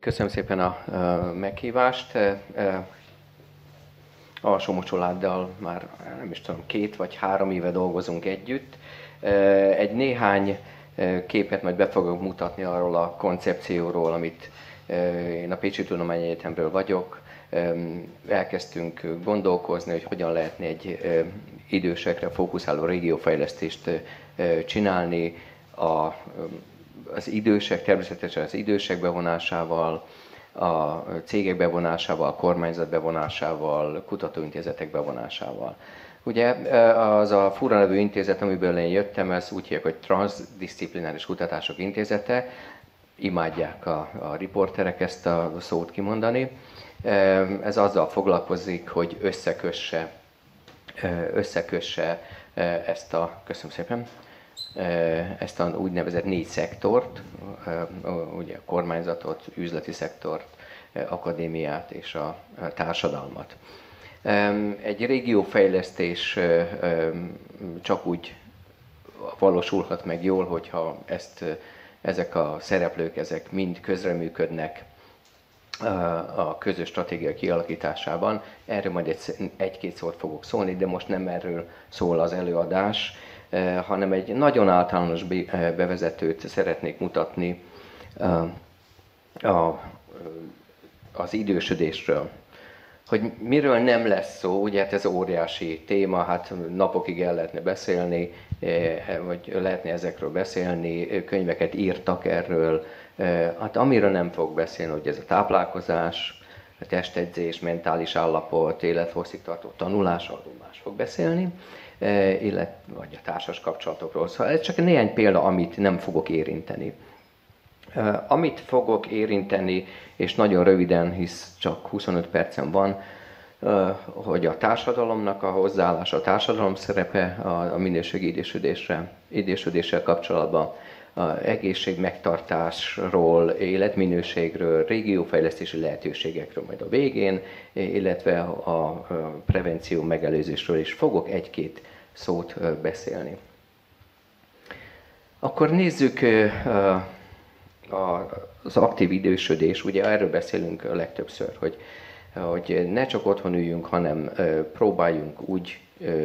Köszönöm szépen a meghívást. Alsó családdal már nem is tudom, 2 vagy 3 éve dolgozunk együtt. Egy néhány képet majd be fogok mutatni arról a koncepcióról, amit én a Pécsi Tudományegyetemről vagyok. Elkezdtünk gondolkozni, hogy hogyan lehetne egy idősekre fókuszáló régiófejlesztést csinálni, az idősek, természetesen az idősek bevonásával, a cégek bevonásával, a kormányzat bevonásával, kutatóintézetek bevonásával. Ugye az a fura nevű intézet, amiből én jöttem, ez úgy hívják, hogy Transzdisziplináris Kutatások Intézete. Imádják a riporterek ezt a szót kimondani. Ez azzal foglalkozik, hogy összekösse ezt a, köszönöm szépen, ezt a úgynevezett 4 szektort, ugye a kormányzatot, üzleti szektort, akadémiát és a társadalmat. Egy régiófejlesztés csak úgy valósulhat meg jól, hogyha ezek a szereplők ezek mind közreműködnek a közös stratégia kialakításában. Erről majd egy-két szót fogok szólni, de most nem erről szól az előadás, hanem egy nagyon általános bevezetőt szeretnék mutatni az idősödésről. Hogy miről nem lesz szó, ugye hát ez óriási téma, hát napokig el lehetne beszélni, vagy lehetne ezekről beszélni, könyveket írtak erről. Hát amiről nem fog beszélni, hogy ez a táplálkozás, a testedzés, mentális állapot, élethosszig tartó tanulás, arról más fog beszélni, vagy a társas kapcsolatokról. Szóval ez csak néhány példa, amit nem fogok érinteni. Amit fogok érinteni, és nagyon röviden, hisz csak 25 percem van, hogy a társadalomnak a hozzáállása, a társadalom szerepe a minőségi idősödéssel kapcsolatban, egészség megtartásról, életminőségről, régiófejlesztési lehetőségekről majd a végén, illetve a prevenció megelőzésről is fogok egy-két szót beszélni. Akkor nézzük az aktív idősödés, ugye erről beszélünk a legtöbbször, hogy ne csak otthon üljünk, hanem próbáljunk úgy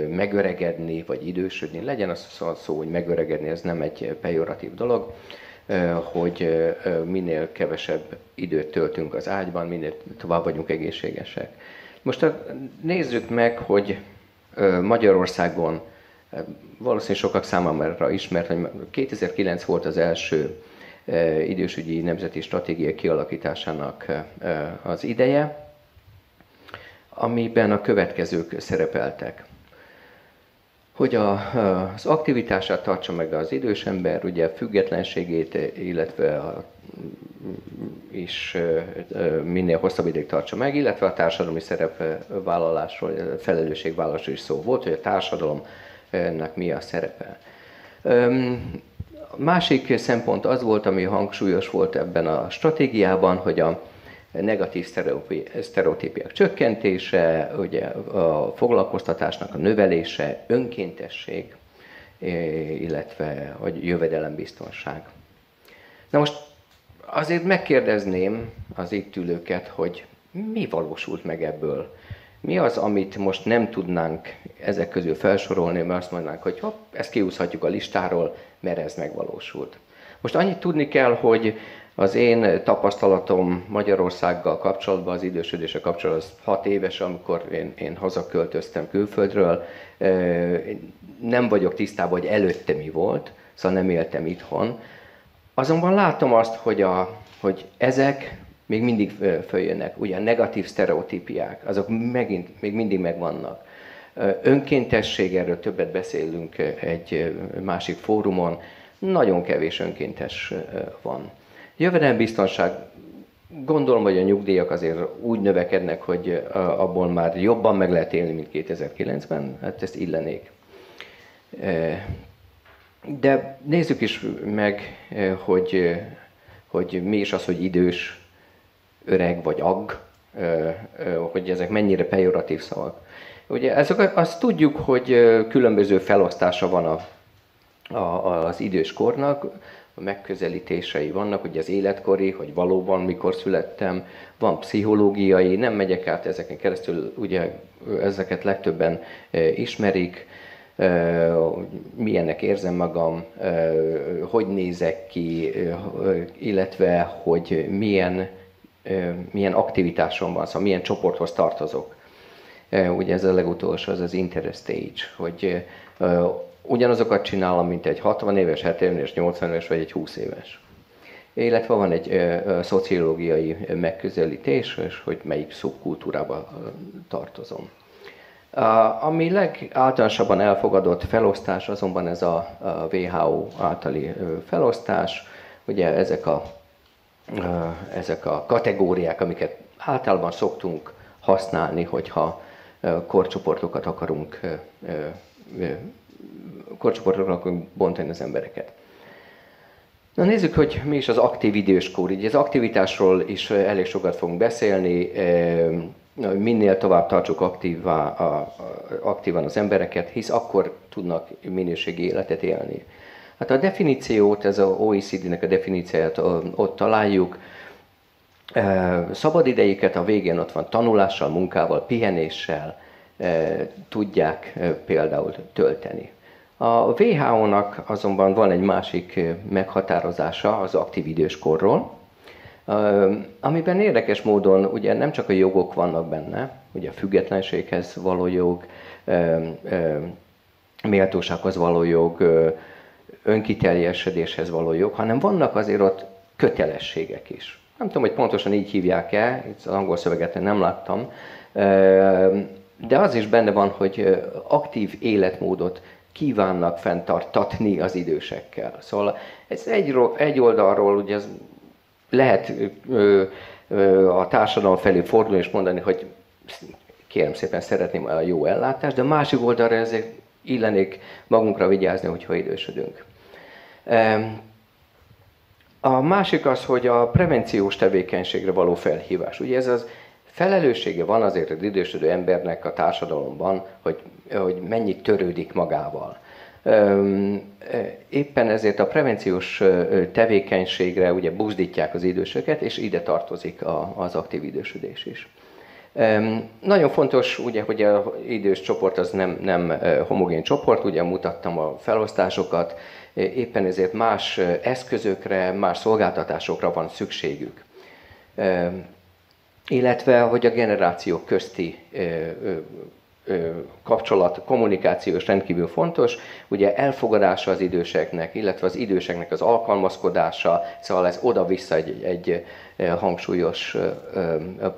megöregedni, vagy idősödni. Legyen az szó, hogy megöregedni, ez nem egy pejoratív dolog, hogy minél kevesebb időt töltünk az ágyban, minél tovább vagyunk egészségesek. Most nézzük meg, hogy Magyarországon, valószínűleg sokak számára ismert, hogy 2009 volt az első idősügyi nemzeti stratégia kialakításának az ideje, amiben a következők szerepeltek. Hogy az aktivitását tartsa meg az idős ember, ugye függetlenségét, illetve is minél hosszabb ideig tartsa meg, illetve a társadalmi szerepvállalásról, felelősségvállalásról is szó volt, hogy a társadalomnak mi a szerepe. A másik szempont az volt, ami hangsúlyos volt ebben a stratégiában, hogy a negatív sztereotípiák csökkentése, ugye a foglalkoztatásnak a növelése, önkéntesség, illetve a jövedelembiztonság. Na most azért megkérdezném az itt ülőket, hogy mi valósult meg ebből? Mi az, amit most nem tudnánk ezek közül felsorolni, mert azt mondanánk, hogy hopp, ezt kiúszhatjuk a listáról, mert ez megvalósult. Most annyit tudni kell, hogy az én tapasztalatom Magyarországgal kapcsolatban, az idősödéssel kapcsolatban az 6 éves, amikor én hazaköltöztem külföldről. Nem vagyok tisztában, hogy előtte mi volt, szóval nem éltem itthon. Azonban látom azt, hogy ezek még mindig följönnek. Ugye a negatív sztereotípiák, azok még mindig megvannak. Önkéntesség, erről többet beszélünk egy másik fórumon, nagyon kevés önkéntes van. Jövedelembiztonság, gondolom, hogy a nyugdíjak azért úgy növekednek, hogy abból már jobban meg lehet élni, mint 2009-ben, hát ezt illenék. De nézzük is meg, hogy mi is az, hogy idős, öreg vagy agg, hogy ezek mennyire pejoratív szavak. Ugye azt tudjuk, hogy különböző felosztása van az időskornak. megközelítései vannak, ugye az életkori, hogy valóban mikor születtem, van pszichológiai, nem megyek át ezeken keresztül, ugye ezeket legtöbben ismerik, milyennek érzem magam, hogy nézek ki, illetve hogy milyen aktivitásom van, szóval milyen csoporthoz tartozok. Ugye ez a legutolsó, az interest stage, hogy ugyanazokat csinálom, mint egy 60 éves, 70 éves, 80 éves vagy egy 20 éves. Illetve van egy szociológiai megközelítés, és hogy melyik szubkultúrába tartozom. Ami legáltalánosabban elfogadott felosztás azonban ez a WHO általi felosztás. Ugye ezek a kategóriák, amiket általában szoktunk használni, hogyha korcsoportokat akarunk bontani az embereket. Na nézzük, hogy mi is az aktív időskor. Így az aktivitásról is elég sokat fogunk beszélni, minél tovább tartsuk aktívan az embereket, hisz akkor tudnak minőségi életet élni. Hát a definíciót, ez az OECD-nek a definícióját ott találjuk. Szabadidejüket a végén ott van tanulással, munkával, pihenéssel tudják például tölteni. A WHO-nak azonban van egy másik meghatározása az aktív időskorról, amiben érdekes módon ugye nem csak a jogok vannak benne, ugye a függetlenséghez való jog, méltósághoz való jog, önkiteljesedéshez való jog, hanem vannak azért ott kötelességek is. Nem tudom, hogy pontosan így hívják-e, itt az angol szöveget nem láttam, de az is benne van, hogy aktív életmódot kívánnak fenntartatni az idősekkel. Szóval ez egy oldalról ugye ez lehet a társadalom felé fordulni és mondani, hogy kérem szépen szeretném a jó ellátást, de a másik oldalra ezért illenék magunkra vigyázni, hogyha idősödünk. A másik az, hogy a prevenciós tevékenységre való felhívás. Ugye ez az felelőssége van azért az idősödő embernek a társadalomban, hogy mennyit törődik magával. Éppen ezért a prevenciós tevékenységre ugye buzdítják az idősöket, és ide tartozik az aktív idősödés is. Nagyon fontos, ugye, hogy az idős csoport az nem homogén csoport, ugye mutattam a felosztásokat, éppen ezért más eszközökre, más szolgáltatásokra van szükségük. Illetve, hogy a generációk közti kapcsolat, kommunikáció is rendkívül fontos, ugye elfogadása az időseknek, illetve az időseknek az alkalmazkodása, szóval ez oda-vissza egy hangsúlyos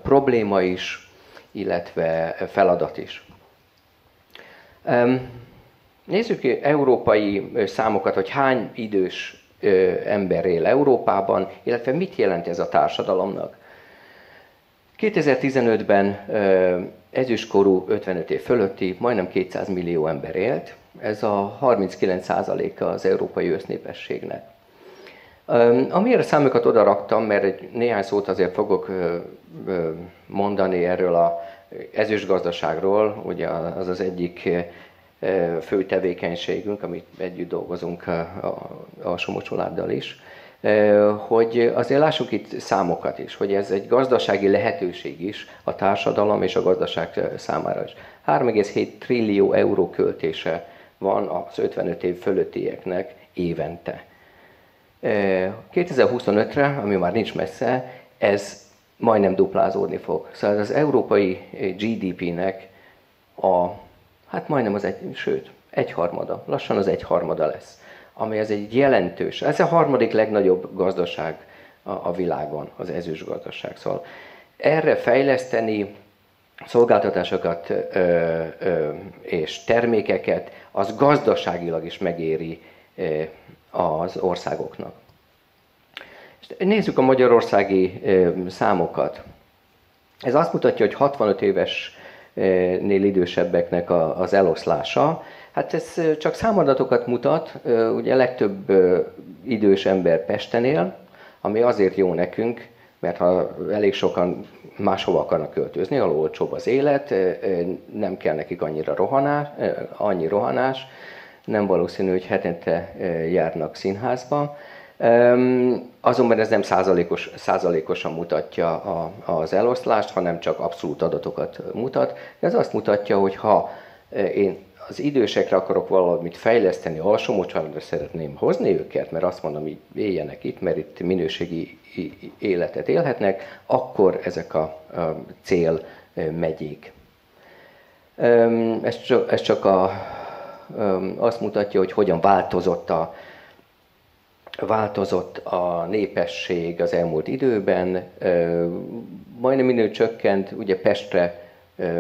probléma is, illetve feladat is. Nézzük európai számokat, hogy hány idős ember él Európában, illetve mit jelent ez a társadalomnak. 2015-ben ezüstkorú 55 év fölötti majdnem 200 millió ember élt, ez a 39%-a az európai össznépességnek. Amiért a számokat oda raktam, mert néhány szót azért fogok mondani erről az ezüstgazdaságról, ugye az az egyik fő tevékenységünk, amit együtt dolgozunk a Somogyi családdal is, hogy azért lássuk itt számokat is, hogy ez egy gazdasági lehetőség is a társadalom és a gazdaság számára is. 3,7 trillió euró költése van az 55 év fölöttieknek évente. 2025-re, ami már nincs messze, ez majdnem duplázódni fog. Szóval az európai GDP-nek hát majdnem egyharmada, lassan az egyharmada lesz. Ami ez egy jelentős, ez a harmadik legnagyobb gazdaság a világon, az ezüstgazdaság. Szóval erre fejleszteni szolgáltatásokat és termékeket, az gazdaságilag is megéri az országoknak. Nézzük a magyarországi számokat. Ez azt mutatja, hogy 65 évesnél idősebbeknek az eloszlása. Hát ez csak számadatokat mutat, ugye legtöbb idős ember Pesten él, ami azért jó nekünk, mert ha elég sokan máshova akarnak költözni, ahol olcsóbb az élet, nem kell nekik annyi rohanás, nem valószínű, hogy hetente járnak színházba. Azonban ez nem százalékosan mutatja az eloszlást, hanem csak abszolút adatokat mutat. Ez azt mutatja, hogy ha én az idősekre akarok valamit fejleszteni, alsó mocsaradra szeretném hozni őket, mert azt mondom, hogy éljenek itt, mert itt minőségi életet élhetnek, akkor ezek a cél megyék. Ez csak azt mutatja, hogy hogyan változott a népesség az elmúlt időben. Majdnem minő csökkent, ugye Pestre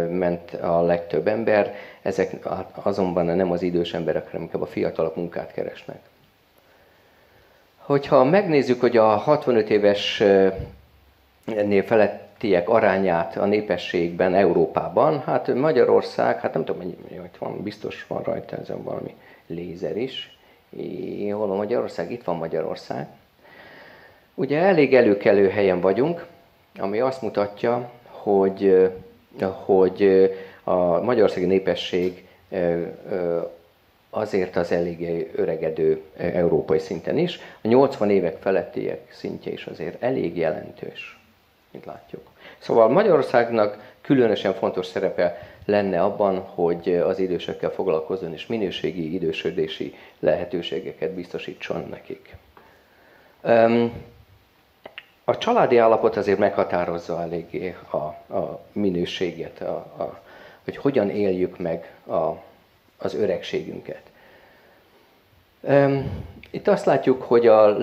ment a legtöbb ember, ezek azonban nem az idős emberek, hanem inkább a fiatalok munkát keresnek. Hogyha megnézzük, hogy a 65 évesnél felettiek arányát a népességben, Európában, hát Magyarország, hát nem tudom, mennyi van, biztos van rajta ezen valami lézer is. Hol van Magyarország? Itt van Magyarország. Ugye elég előkelő helyen vagyunk, ami azt mutatja, hogy a magyarországi népesség azért az eléggé öregedő európai szinten is. A 80 évek felettiek szintje is azért elég jelentős, mint látjuk. Szóval Magyarországnak különösen fontos szerepe lenne abban, hogy az idősekkel foglalkozzon és minőségi idősödési lehetőségeket biztosítson nekik. A családi állapot azért meghatározza eléggé a minőséget, hogy hogyan éljük meg az öregségünket. Itt azt látjuk, hogy a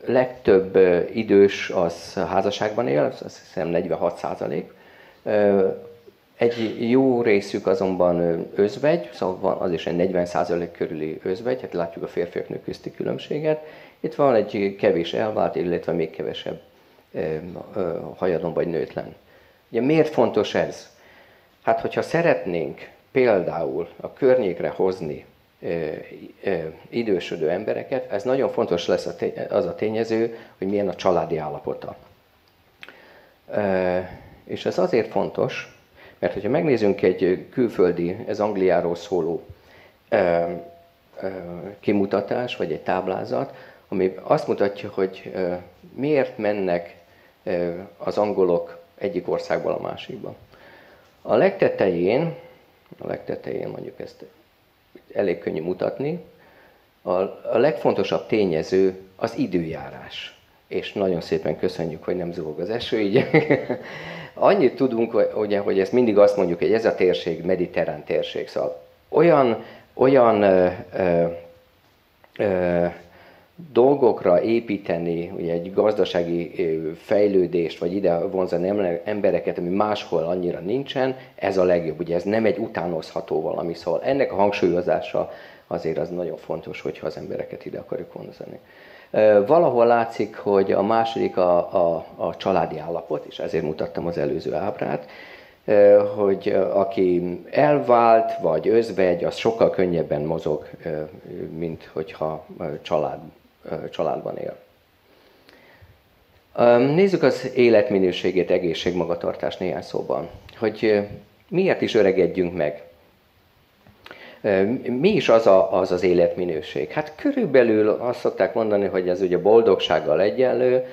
legtöbb idős az házasságban él, azt hiszem 46%. Egy jó részük azonban özvegy, szóval az is egy 40% körüli özvegy, hát látjuk a férfiak-nők közti különbséget. Itt van egy kevés elvált, illetve még kevesebb hajadon vagy nőtlen. Ugye miért fontos ez? Hát, hogyha szeretnénk például a környékre hozni idősödő embereket, ez nagyon fontos lesz az a tényező, hogy milyen a családi állapota. És ez azért fontos, mert hogyha megnézzünk egy külföldi, ez Angliáról szóló kimutatás, vagy egy táblázat, ami azt mutatja, hogy miért mennek az angolok egyik országból a másikba. A legtetején mondjuk ezt elég könnyű mutatni, a legfontosabb tényező az időjárás. És nagyon szépen köszönjük, hogy nem zúg az eső, így. Annyit tudunk, ugye, hogy ezt mindig azt mondjuk, hogy ez a térség mediterrán térség. Szóval olyan dolgokra építeni, ugye egy gazdasági fejlődést, vagy ide vonzani embereket, ami máshol annyira nincsen, ez a legjobb. Ugye ez nem egy utánozható valami, szóval ennek a hangsúlyozása azért az nagyon fontos, hogyha az embereket ide akarjuk vonzani. Valahol látszik, hogy a második a családi állapot, és ezért mutattam az előző ábrát, hogy aki elvált vagy özvegy, az sokkal könnyebben mozog, mint hogyha családban él. Nézzük az életminőségét, egészségmagatartás néhány szóban, hogy miért is öregedjünk meg. Mi is az életminőség? Hát körülbelül azt szokták mondani, hogy ez ugye boldogsággal egyenlő,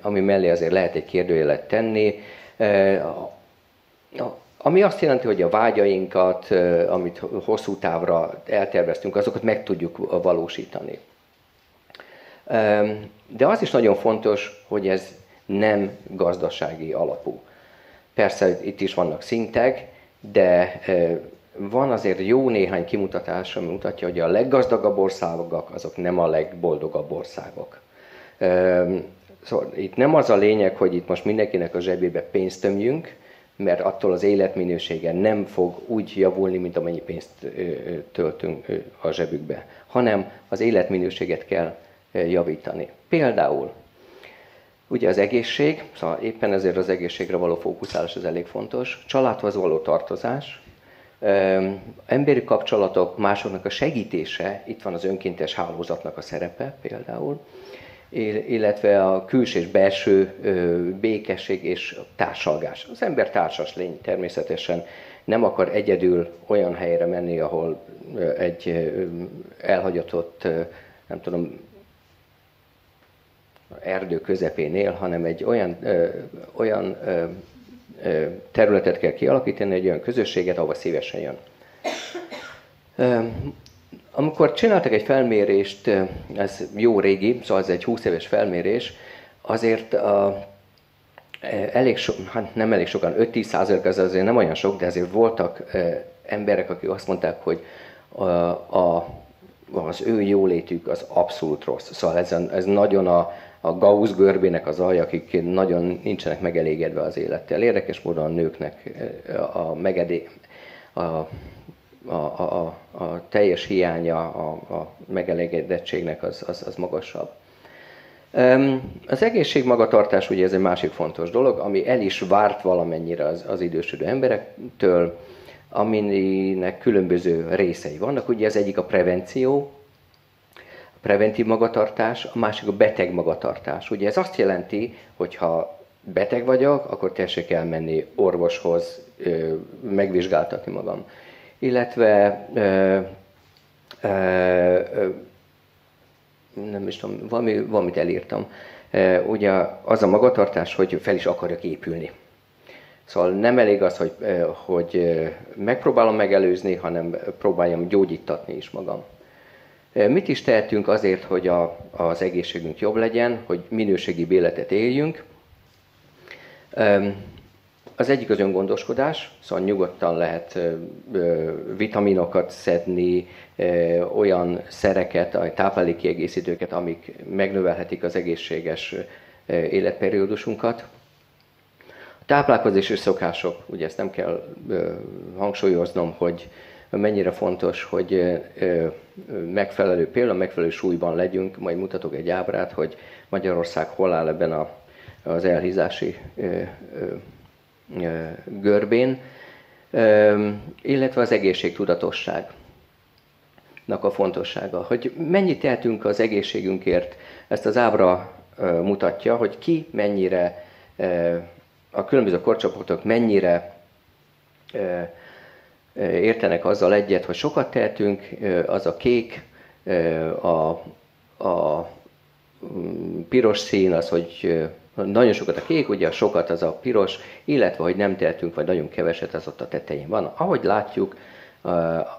ami mellé azért lehet egy kérdőjelet tenni, ami azt jelenti, hogy a vágyainkat, amit hosszú távra elterveztünk, azokat meg tudjuk valósítani. De az is nagyon fontos, hogy ez nem gazdasági alapú. Persze itt is vannak szintek, de van azért jó néhány kimutatás, ami mutatja, hogy a leggazdagabb országok azok nem a legboldogabb országok. Szóval itt nem az a lényeg, hogy itt most mindenkinek a zsebébe pénzt tömjünk, mert attól az életminősége nem fog úgy javulni, mint amennyi pénzt töltünk a zsebükbe, hanem az életminőséget kell javítani. Például ugye az egészség, szóval éppen ezért az egészségre való fókuszálás az elég fontos, családhoz való tartozás, emberi kapcsolatok, másoknak a segítése, itt van az önkéntes hálózatnak a szerepe például, illetve a külső és belső békesség és társalgás. Az ember társas lény természetesen, nem akar egyedül olyan helyre menni, ahol egy elhagyatott, nem tudom, erdő közepén él, hanem egy olyan területet kell kialakítani, egy olyan közösséget, ahova szívesen jön. Amikor csináltak egy felmérést, ez jó régi, szóval ez egy 20 éves felmérés, azért hát nem elég sokan, 5-10% az azért nem olyan sok, de azért voltak emberek, akik azt mondták, hogy az ő jólétük az abszolút rossz. Szóval ez nagyon a Gauss görbének az alja, akik nagyon nincsenek megelégedve az élettel. Érdekes módon a nőknek a teljes hiánya a megelégedettségnek az magasabb. Az egészségmagatartás ugye ez egy másik fontos dolog, ami el is várt valamennyire az idősödő emberektől, aminek különböző részei vannak. Ugye az egyik a prevenció, a preventív magatartás, a másik a beteg magatartás. Ugye ez azt jelenti, hogy ha beteg vagyok, akkor tessék elmenni orvoshoz, megvizsgáltatni magam. Illetve nem is tudom, valamit elírtam. Ugye az a magatartás, hogy fel is akarjak épülni. Szóval nem elég az, hogy megpróbálom megelőzni, hanem próbáljam gyógyítatni is magam. Mit is tehetünk azért, hogy az egészségünk jobb legyen, hogy minőségi életet éljünk? Az egyik az öngondoskodás, szóval nyugodtan lehet vitaminokat szedni, olyan szereket, táplálékkiegészítőket, amik megnövelhetik az egészséges életperiódusunkat. A táplálkozási szokások, ugye ezt nem kell hangsúlyoznom, hogy mennyire fontos, hogy megfelelő súlyban legyünk. Majd mutatok egy ábrát, hogy Magyarország hol áll ebben az elhízási görbén, illetve az egészségtudatosságnak a fontossága. Hogy mennyit tehetünk az egészségünkért, ezt az ábra mutatja, hogy ki mennyire, a különböző korcsoportok mennyire értenek azzal egyet, hogy sokat tehetünk, az a kék, a piros szín, az, hogy nagyon sokat a kék, ugye a sokat az a piros, illetve hogy nem tehetünk, vagy nagyon keveset, az ott a tetején van. Ahogy látjuk,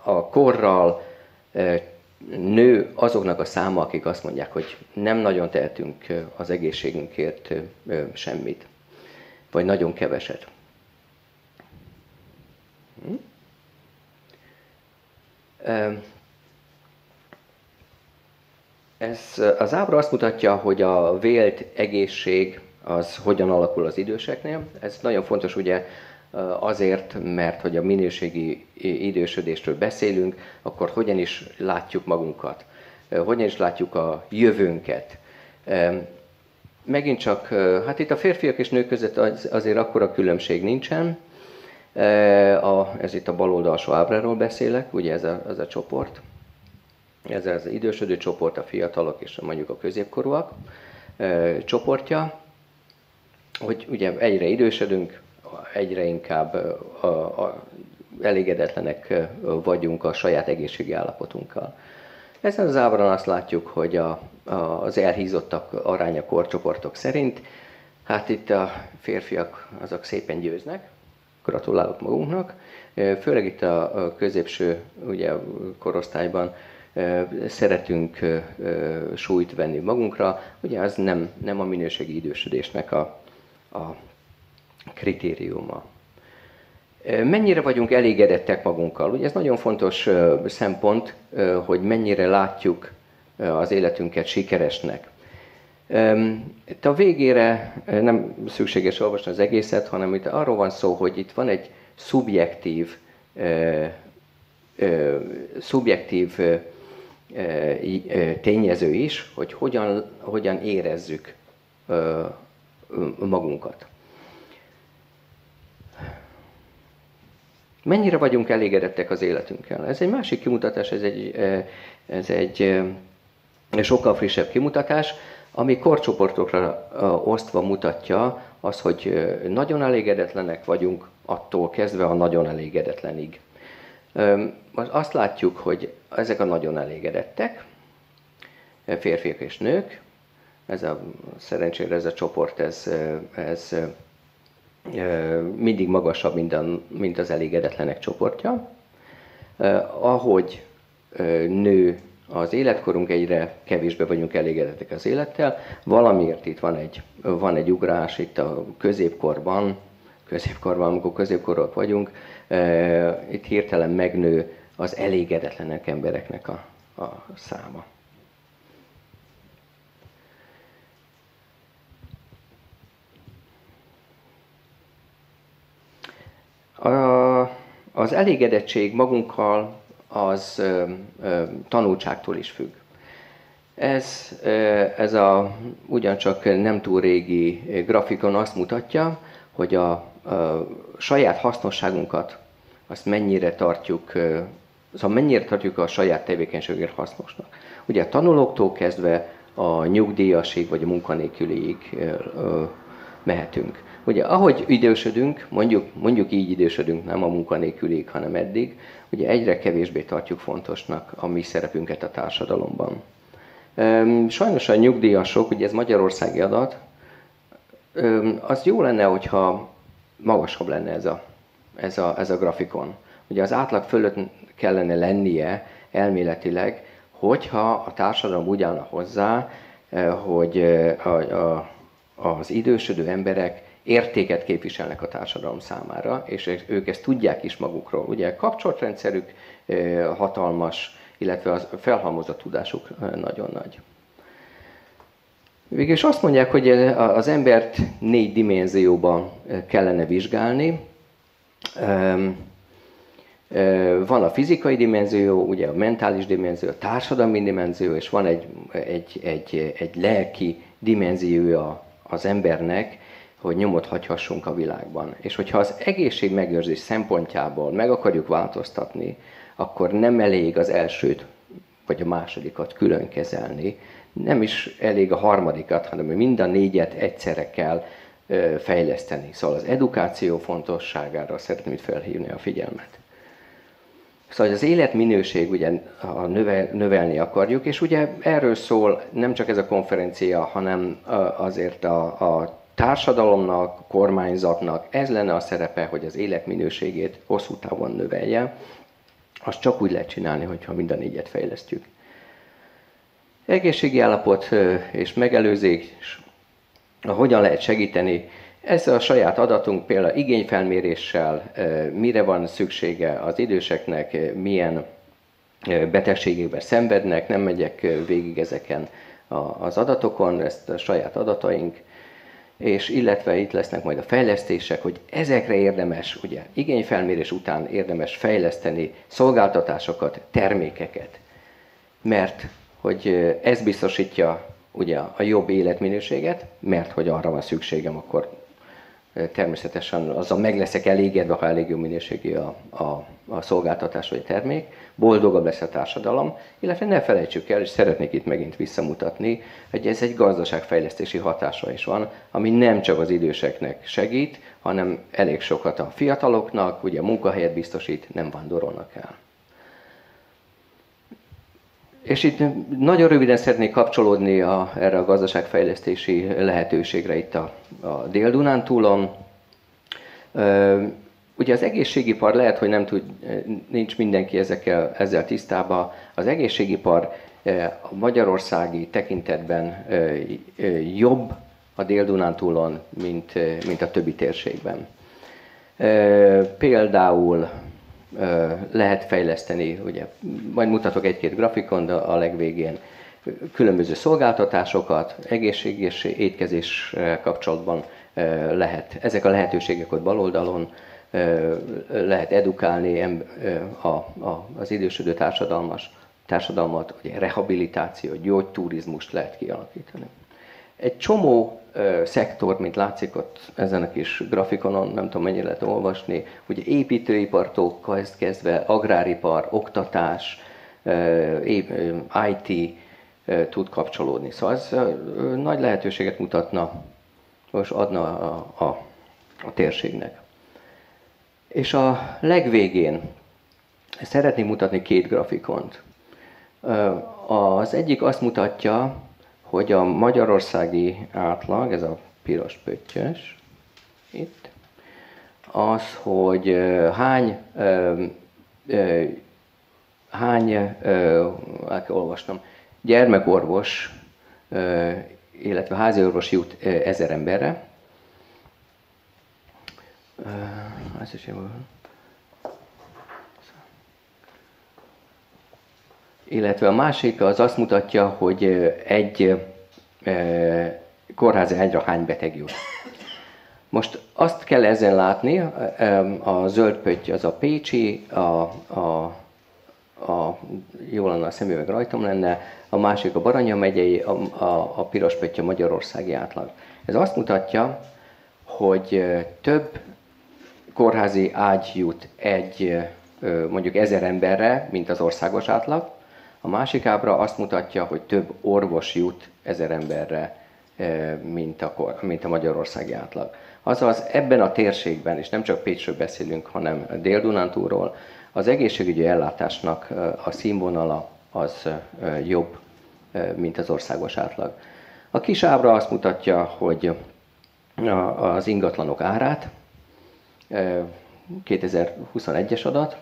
a korral nő azoknak a száma, akik azt mondják, hogy nem nagyon tehetünk az egészségünkért semmit, vagy nagyon keveset. Ez az ábra azt mutatja, hogy a vélt egészség az hogyan alakul az időseknél. Ez nagyon fontos ugye azért, mert hogy a minőségi idősödésről beszélünk, akkor hogyan is látjuk magunkat, hogyan is látjuk a jövőnket. Megint csak, hát itt a férfiak és nők között azért akkora különbség nincsen. Ez itt a bal oldalsó ábráról beszélek, ugye ez a csoport. Ez az idősödő csoport, a fiatalok és mondjuk a középkorúak csoportja, hogy ugye egyre idősödünk, egyre inkább elégedetlenek vagyunk a saját egészségi állapotunkkal. Ezen az ábrán azt látjuk, hogy az elhízottak aránya korcsoportok szerint, hát itt a férfiak azok szépen győznek, gratulálok magunknak, főleg itt a középső ugye, korosztályban szeretünk súlyt venni magunkra, ugye az nem a minőségi idősödésnek a kritériuma. Mennyire vagyunk elégedettek magunkkal? Ugye ez nagyon fontos szempont, hogy mennyire látjuk az életünket sikeresnek. Itt a végére nem szükséges olvasni az egészet, hanem itt arról van szó, hogy itt van egy szubjektív tényező is, hogy hogyan érezzük magunkat. Mennyire vagyunk elégedettek az életünkkel? Ez egy másik kimutatás, ez egy sokkal frissebb kimutatás, ami korcsoportokra osztva mutatja azt, hogy nagyon elégedetlenek vagyunk attól kezdve a nagyon elégedetlenig. Azt látjuk, hogy ezek a nagyon elégedettek, férfiak és nők, szerencsére ez a csoport, ez mindig magasabb, mint az elégedetlenek csoportja. Ahogy nő az életkorunk, egyre kevésbé vagyunk elégedettek az élettel. Valamiért itt van egy ugrás itt a középkorban, amikor középkorok vagyunk, itt hirtelen megnő az elégedetlenek embereknek a száma. Az elégedettség magunkkal az tanultságtól is függ. Ez a ugyancsak nem túl régi grafikon azt mutatja, hogy a saját hasznosságunkat, azt mennyire tartjuk a saját tevékenységért hasznosnak. Ugye a tanulóktól kezdve a nyugdíjasig vagy a munkanélküliig mehetünk. Ugye ahogy idősödünk, mondjuk így idősödünk, nem a munkanélküliig, hanem eddig, ugye egyre kevésbé tartjuk fontosnak a mi szerepünket a társadalomban. Sajnos a nyugdíjasok, ugye ez magyarországi adat, az jó lenne, hogyha magasabb lenne ez a grafikon. Ugye az átlag fölött kellene lennie elméletileg, hogyha a társadalom úgy állna hozzá, hogy az idősödő emberek értéket képviselnek a társadalom számára, és ők ezt tudják is magukról. Ugye a kapcsolatrendszerük hatalmas, illetve a felhalmozott tudásuk nagyon nagy. Végülis azt mondják, hogy az embert 4 dimenzióban kellene vizsgálni. Van a fizikai dimenzió, ugye a mentális dimenzió, a társadalmi dimenzió, és van egy lelki dimenziója az embernek, hogy nyomot hagyhassunk a világban. És hogyha az egészség megőrzés szempontjából meg akarjuk változtatni, akkor nem elég az elsőt vagy a másodikat külön kezelni, nem is elég a harmadikat, hanem mind a 4-et egyszerre kell fejleszteni. Szóval az edukáció fontosságára szeretném itt felhívni a figyelmet. Szóval az életminőség ugye növelni akarjuk, és ugye erről szól nem csak ez a konferencia, hanem azért a társadalomnak, a kormányzatnak ez lenne a szerepe, hogy az életminőségét hosszú távon növelje. Azt csak úgy lehet csinálni, hogyha mind a 4-et fejlesztjük. Egészségi állapot és megelőzés, hogyan lehet segíteni. Ez a saját adatunk például igényfelméréssel, mire van szüksége az időseknek, milyen betegségekben szenvednek, nem megyek végig ezeken az adatokon, ezt a saját adataink, és illetve itt lesznek majd a fejlesztések, hogy ezekre érdemes, ugye igényfelmérés után érdemes fejleszteni szolgáltatásokat, termékeket, mert hogy ez biztosítja ugye a jobb életminőséget, mert hogy arra van szükségem, akkor természetesen azzal meg leszek elégedve, ha elég jó minőségű a szolgáltatás vagy a termék, boldogabb lesz a társadalom, illetve ne felejtsük el, és szeretnék itt megint visszamutatni, hogy ez egy gazdaságfejlesztési hatása is van, ami nem csak az időseknek segít, hanem elég sokat a fiataloknak, ugye munkahelyet biztosít, nem vándorolnak el. És itt nagyon röviden szeretnék kapcsolódni erre a gazdaságfejlesztési lehetőségre itt a Dél-Dunántúlon. Ugye az egészségipar lehet, hogy nincs mindenki ezzel tisztában. Az egészségipar a magyarországi tekintetben jobb a Dél-Dunántúlon, mint a többi térségben. Például lehet fejleszteni, ugye, majd mutatok egy-két grafikon a legvégén, különböző szolgáltatásokat, egészséges étkezés kapcsolatban lehet. Ezek a lehetőségek ott bal oldalon lehet edukálni az idősödő társadalmat, ugye rehabilitáció, gyógyturizmust lehet kialakítani. Egy csomó szektor, mint látszik ott ezen a kis grafikonon, nem tudom mennyire lehet olvasni, ugye építőipartól kezdve agráripar, oktatás, IT tud kapcsolódni. Szóval ez nagy lehetőséget mutatna, és adna a térségnek. És a legvégén szeretnék mutatni két grafikont. Az egyik azt mutatja, hogy a magyarországi átlag, ez a piros pöttyös, itt, az, hogy el kell olvasnom, gyermekorvos, illetve háziorvos jut 1000 emberre. Illetve a másik az azt mutatja, hogy egy kórházi ágyra hány beteg jut. Most azt kell ezen látni, a zöld pötty az a pécsi, jól lenne a szemüveg rajtam lenne, a másik a Baranya megyei, a piros pötty a magyarországi átlag. Ez azt mutatja, hogy több kórházi ágy jut mondjuk 1000 emberre, mint az országos átlag. A másik ábra azt mutatja, hogy több orvos jut 1000 emberre, mint a magyarországi átlag. Azaz ebben a térségben, és nem csak Pécsről beszélünk, hanem Dél-Dunántúlról, az egészségügyi ellátásnak a színvonala az jobb, mint az országos átlag. A kis ábra azt mutatja, hogy az ingatlanok árát, 2021-es adat,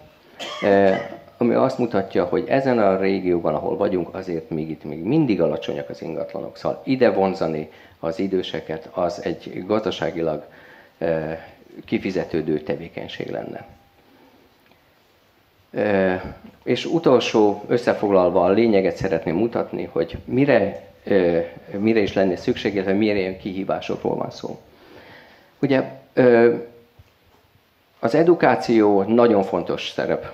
ami azt mutatja, hogy ezen a régióban, ahol vagyunk, azért még mindig alacsonyak az ingatlanok. Szóval ide vonzani az időseket, az egy gazdaságilag kifizetődő tevékenység lenne. És utolsó összefoglalva a lényeget szeretném mutatni, hogy mire is lenne szükség, illetve milyen kihívásokról van szó. Ugye az edukáció nagyon fontos szerep,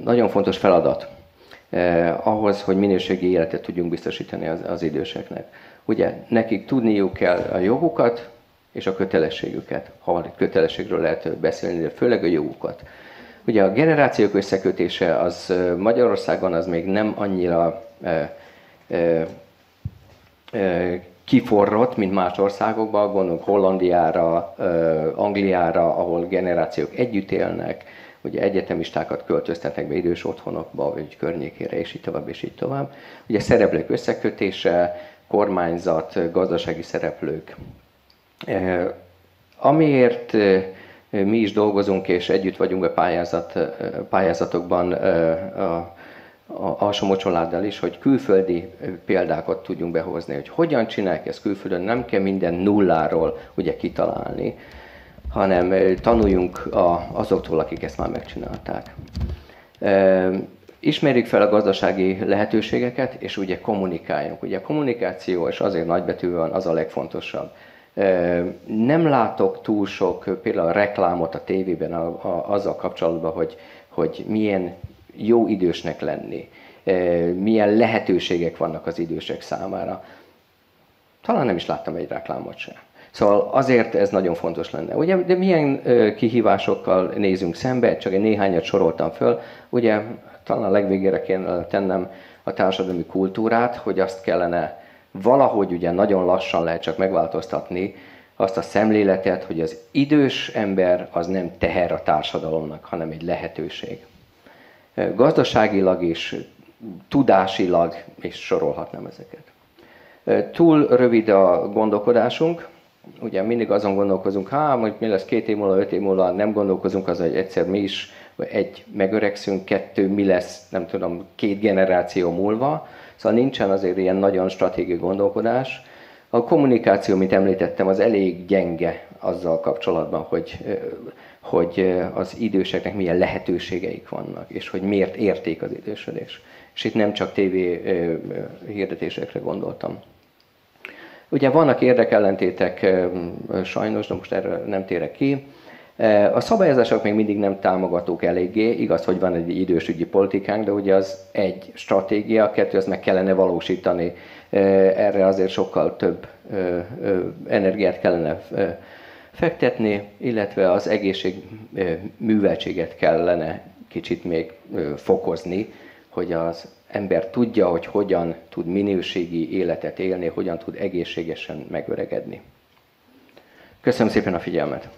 nagyon fontos feladat ahhoz, hogy minőségi életet tudjunk biztosítani az időseknek. Ugye nekik tudniuk kell a jogukat és a kötelességüket, ha itt kötelességről lehet beszélni, de főleg a jogukat. Ugye a generációk összekötése az Magyarországon az még nem annyira kiforrott, mint más országokban, gondolunk Hollandiára, Angliára, ahol generációk együtt élnek, ugye egyetemistákat költöztetnek be idős otthonokba, vagy környékére, és így tovább, és így tovább. Ugye szereplők összekötése, kormányzat, gazdasági szereplők. Amiért mi is dolgozunk, és együtt vagyunk a pályázatokban a Alsó-Mocsoláddal is, hogy külföldi példákat tudjunk behozni, hogy hogyan csinálják ezt külföldön, nem kell minden nulláról ugye kitalálni, hanem tanuljunk azoktól, akik ezt már megcsinálták. Ismerjük fel a gazdasági lehetőségeket, és ugye kommunikáljunk. Ugye a kommunikáció, és azért nagybetűvel van, az a legfontosabb. Nem látok túl sok például reklámot a tévében azzal kapcsolatban, hogy milyen jó idősnek lenni, milyen lehetőségek vannak az idősek számára. Talán nem is láttam egy reklámot sem. Szóval azért ez nagyon fontos lenne. Ugye, de milyen kihívásokkal nézünk szembe, csak egy néhányat soroltam föl. Ugye talán a legvégére kéne tennem a társadalmi kultúrát, hogy azt kellene valahogy ugye nagyon lassan lehet csak megváltoztatni azt a szemléletet, hogy az idős ember az nem teher a társadalomnak, hanem egy lehetőség. Gazdaságilag és tudásilag, és sorolhatnám ezeket. Túl rövid a gondolkodásunk, ugye mindig azon gondolkozunk, hogy mi lesz 2 év múlva, 5 év múlva, nem gondolkozunk azon, hogy egyszer mi is, vagy megöregszünk, 2, mi lesz, nem tudom, 2 generáció múlva. Szóval nincsen azért ilyen nagyon stratégiai gondolkodás. A kommunikáció, mint említettem, az elég gyenge azzal kapcsolatban, hogy az időseknek milyen lehetőségeik vannak, és hogy miért érték az idősödés. És itt nem csak tévé hirdetésekre gondoltam. Ugye vannak érdekellentétek, sajnos, de most erre nem térek ki. A szabályozások még mindig nem támogatók eléggé, igaz, hogy van egy idősügyi politikánk, de ugye az egy stratégia, 2, azt meg kellene valósítani. Erre azért sokkal több energiát kellene fektetni, illetve az egészségműveltséget kellene kicsit még fokozni, hogy az ember tudja, hogy hogyan tud minőségi életet élni, hogyan tud egészségesen megöregedni. Köszönöm szépen a figyelmet!